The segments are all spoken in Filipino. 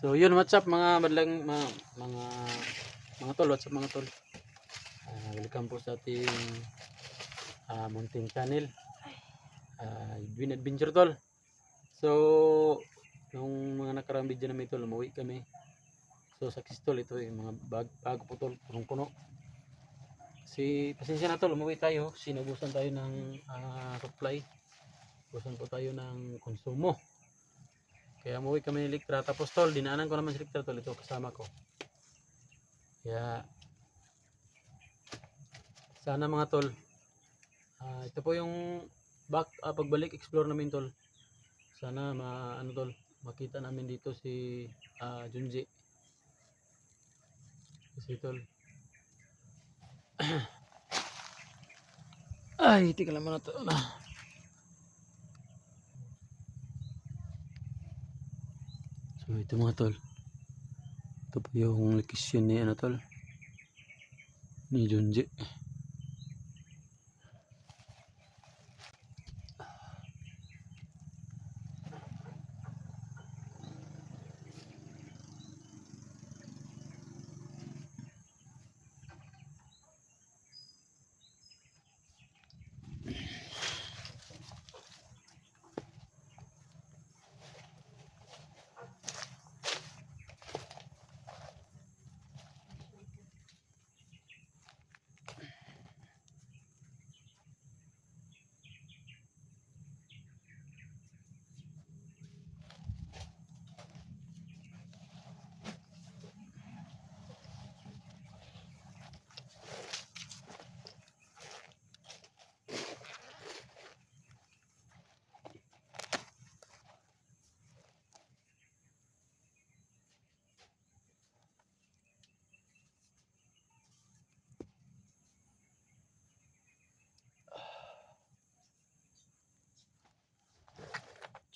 So yun, what's up mga madlang mga tol, what's up mga tol. Welcome po sa ating mountain channel. Green Adventure tol. So nung mga nakaraang video namin tol, umuwi kami. So success tol, ito yung mga bago po tol, punong-puno. Pasensya na tol, umuwi tayo. Sinubusan tayo ng supply. Ubusan po tayo ng konsumo. Kaya umuwi kami ni Electra. Tapos tol, dinaanan ko naman si Electra tol. Ito kasama ko. Kaya sana mga tol, ito po yung pagbalik explore namin tol. Sana tol, makita namin dito si Junji. Kasi tol. Ay, tika lang muna to na. So ito mga tol. Ito po yung location ni tol. Ni Junji.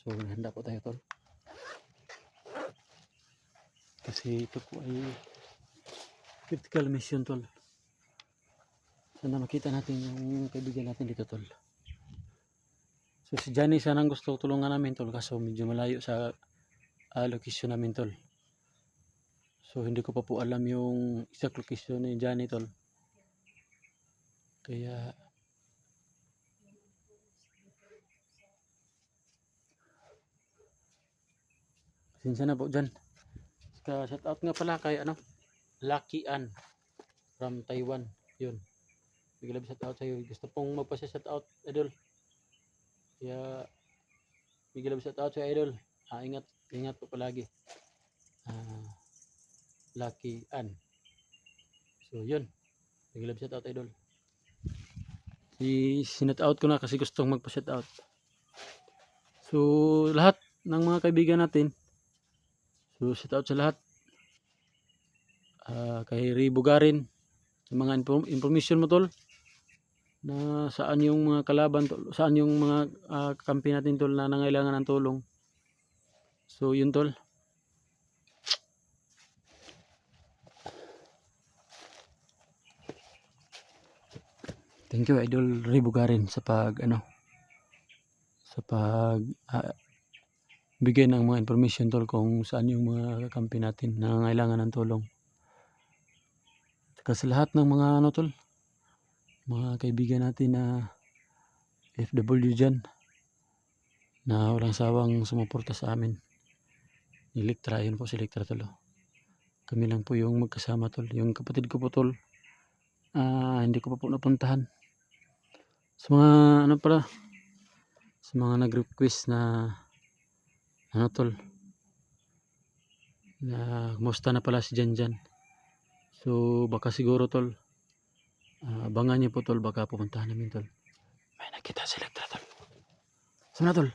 So handa po tayo tol. Kasi ito po ay critical mission tol. Sana makita natin yung kaibigan natin dito tol. So si Johnny sana gusto tulungan namin tol, kaso medyo malayo sa location namin tol. So hindi ko pa po alam yung exact location ni Johnny tol. Kaya pasensya na po dyan. Shout out nga pala kay Lucky Ann from Taiwan. Yun. Bigla shout out sa iyo. Gusto pong magpa-shout out idol. Kaya bigla shout out sa idol. Ingat po palagi. Lucky Ann. So yun. Bigla shout out idol. Sinat out ko na kasi gustong magpa-shout out. So lahat ng mga kaibigan natin, so shout out sa lahat. Kay Ray Bugarin, sa mga information mo tol, na saan yung mga kalaban tol, saan yung mga kampi natin tol na nangailangan ng tulong. So yun tol. Thank you idol Ray Bugarin sa bigay ng mga information tol kung saan yung mga kampi natin na nangailangan ng tulong. Kasi lahat ng mga tol, mga kaibigan natin na FW dyan na walang sawang sumuporta sa amin. Electra, yun po si Electra tol. Kami lang po yung magkasama tol. Yung kapatid ko po tol, hindi ko pa po napuntahan. Sa mga sa mga nag-request na tol, na kumusta na pala si Janjan. So baka siguro tol, abangan niyo po tol, baka pupuntahan namin tol. May nakita si Electra tol. Saan na tol?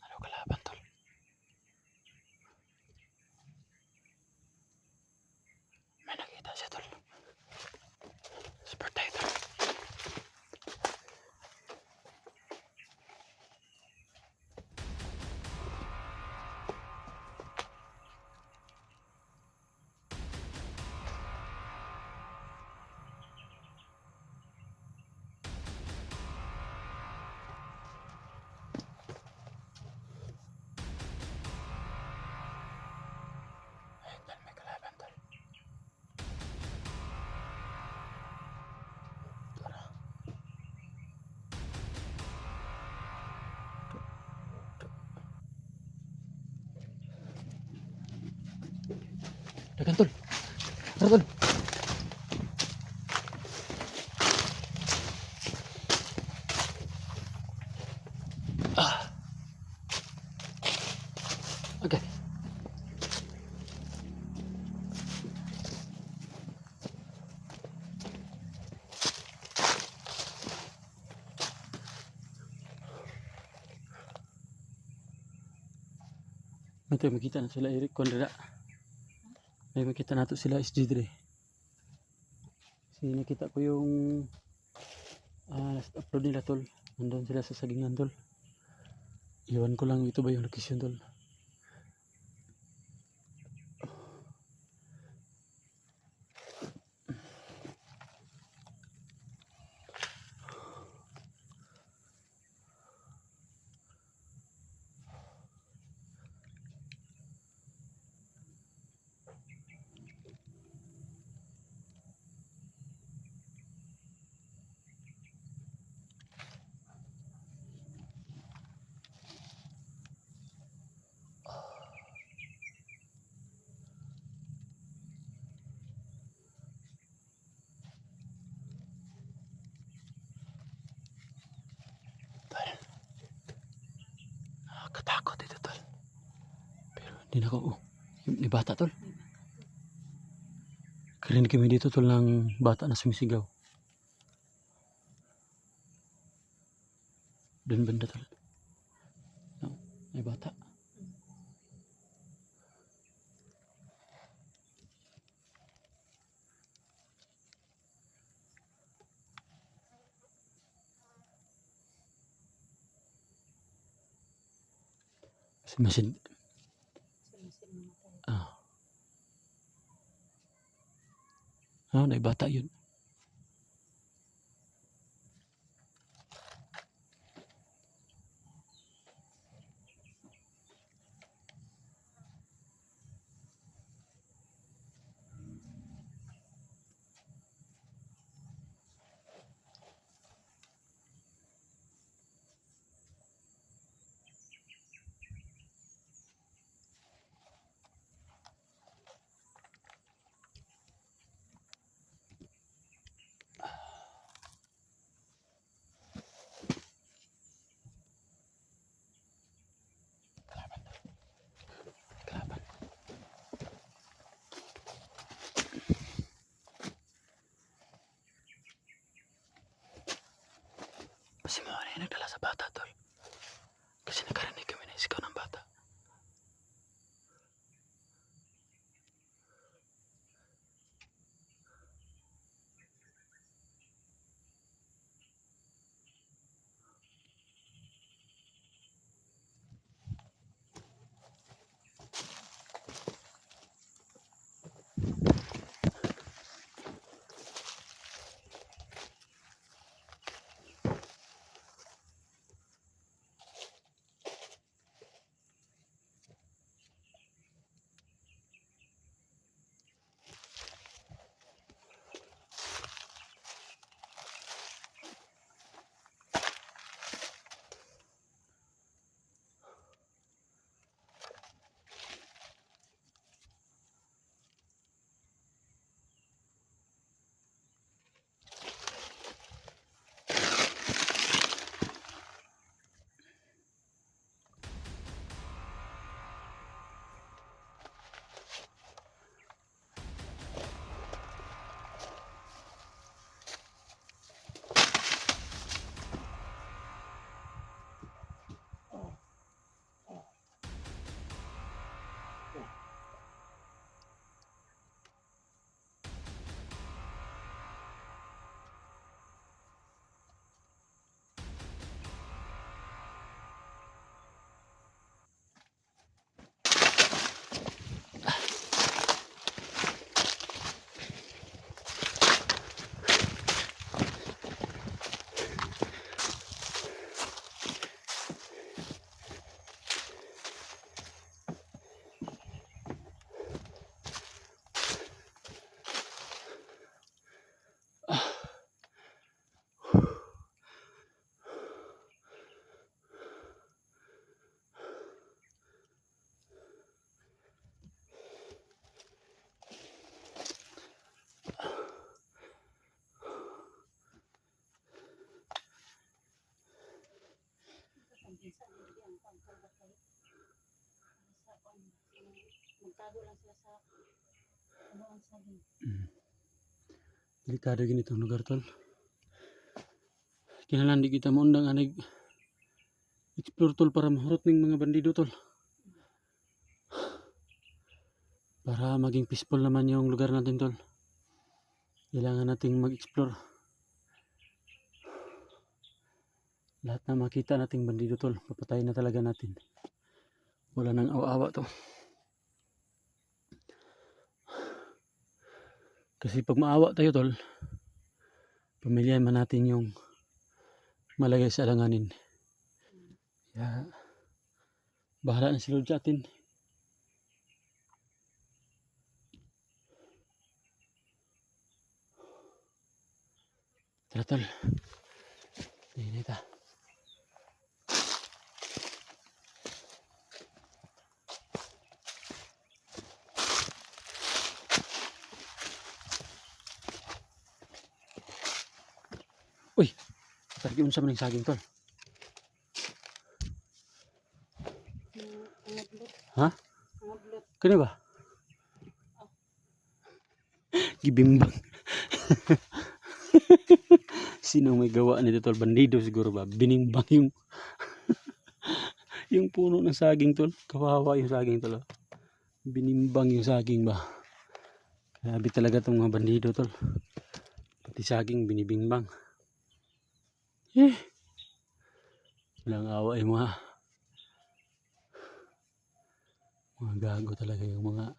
Ano kalaban tol? May nakita siya tol. Super tayo tol. Dagan tol. Tara tol. Okay. Ito, makita na sila Eric Condra. Ay, makita nato sila SG dire. Kasi nakita ko yung last upload nila tol. Nandun sila sa sagingan tol. Iwan ko lang ito ba yung location tol. Katakot ito tol. Pero hindi na ako. May bata tol. Karinig kami dito tol ng bata na sumisigaw. Doon banda tol. No, may bata. Masin. May bata yun. Si Mama na nagdala sa bata tol. Kasi nakarinig kami na isigaw ng bata. Delikado ganitong lugar tol. Kinahanglan di kita maundang anig explore tol para mahurot ning mga bandido tol. Para maging peaceful naman yung lugar natin tol. Kailangan nating mag-explore. Lahat na makita nating bandido tol, papatayin na talaga natin. Wala nang awa-awa to. Kasi pag maawa tayo tol, pamilyahan man natin yung malagay sa alanganin. Kaya bahala na si Lord sa atin. Tara tol. Dito. Uy, tagi unsa man ning saging tol? Ha? Kani ba? Gibimbang. Sino may gawa nito tol? Bandido siguro ba? Binimbang yung yung puno ng saging tol. Kawawa yung saging tol. Binimbang yung saging ba? Grabe talaga tong mga bandido tol. Pati saging binibimbang. Walang awa yung mga gago talaga yung mga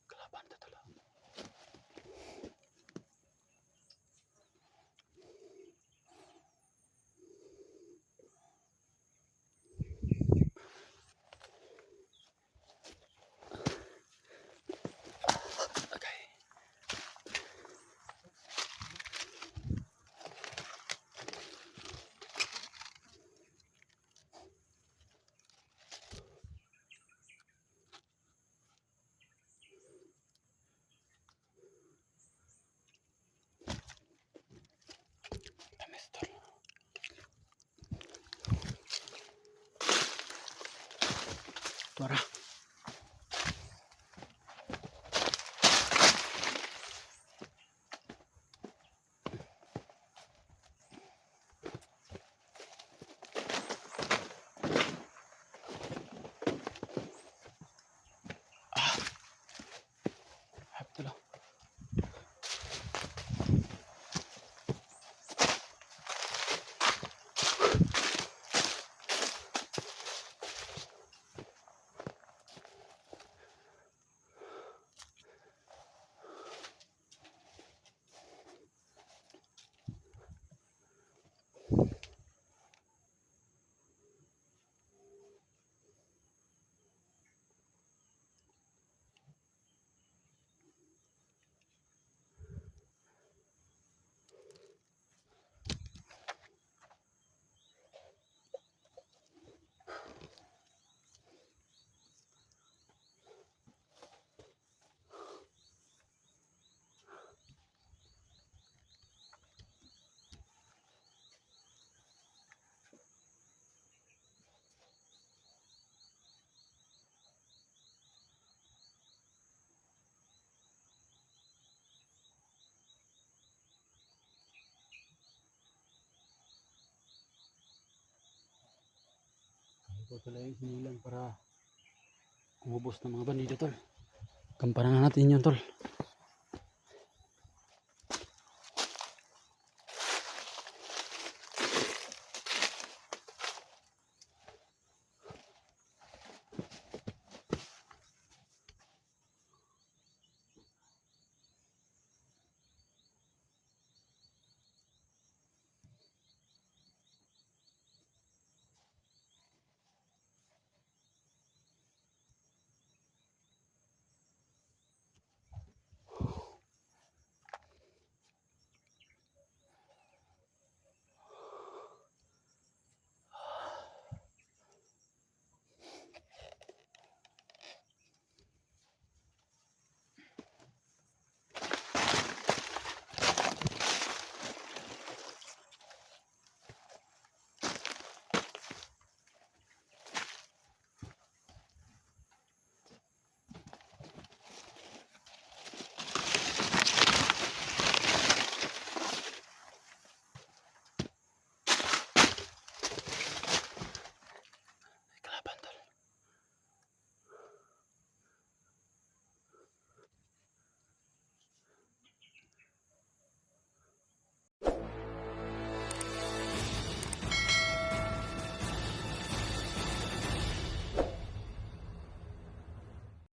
kalaban na talaga. Tara. Ito lang. Ito pala yung sinilang para umubos ng mga bandido tol. Gampanan natin yun tol.